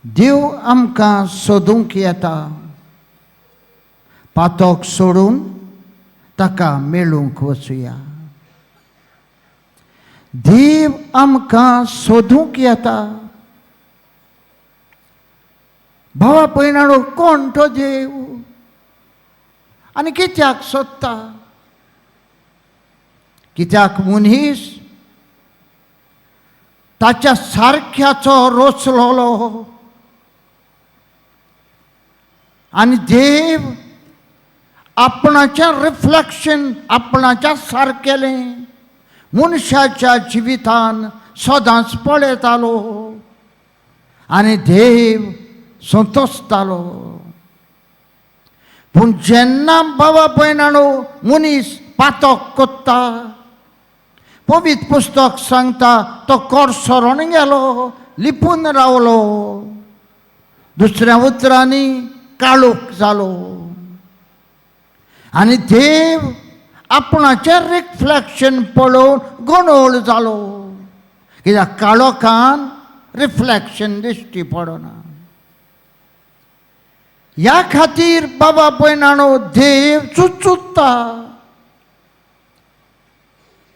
देव आमकां सोदूंक येता, पातोक सोडून ताका मेळूंक वचुया. देव आमकां सोदूंक येता. भावा पयणाडो, कोण तो देव आनी कित्याक सोदता? कित्याक मनीस ताच्या सारक्याचो रचलोलो आनी देव आपणाचें रिफ्लेक्शन आपणाच्या सारकेलें मनशाच्या जिवितान सदांच पळयतालो आनी देव संतोसतालो. पूण जेन्ना बाबा भयणानो मनीस पातक कोत्ता, पवित्र पुस्तक सांगता तो कोर्सोरोन गेलो, लिपून रावलो, दुसऱ्या उतरांनी काळोख जालो आनी देव आपणाचें रिफ्लेक्शन पळोवन गोंदळ जालो. कित्याक काळोखान रिफ्लेक्शन दिश्टी पडना. ह्या खातीर बाबा भयणानो देव चुचुत्ता,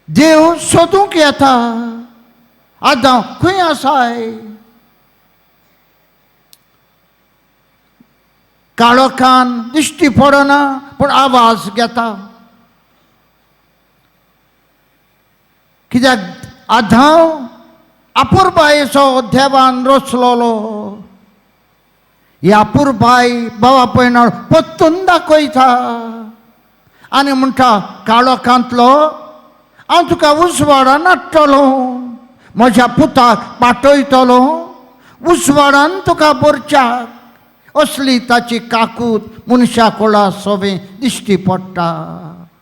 देव सोदूंक येता. आदां खंय आसाय? काळोखान दिश्टी पडना पूण आवाज घेता. कित्याक आदां अपुरबायेचो देवान रचलोलो. ही अपुरबाय बाबा भयणानो परतून दाखयता आनी म्हणटा, काळोखांतलो हांव तुका उजवाडान हाडटलो, म्हज्या पुताक पाठयतलो, उजवाडान तुका बरच्याक. असली ताची काकूट मनशा कोळा सोबे दिश्टी पडटा.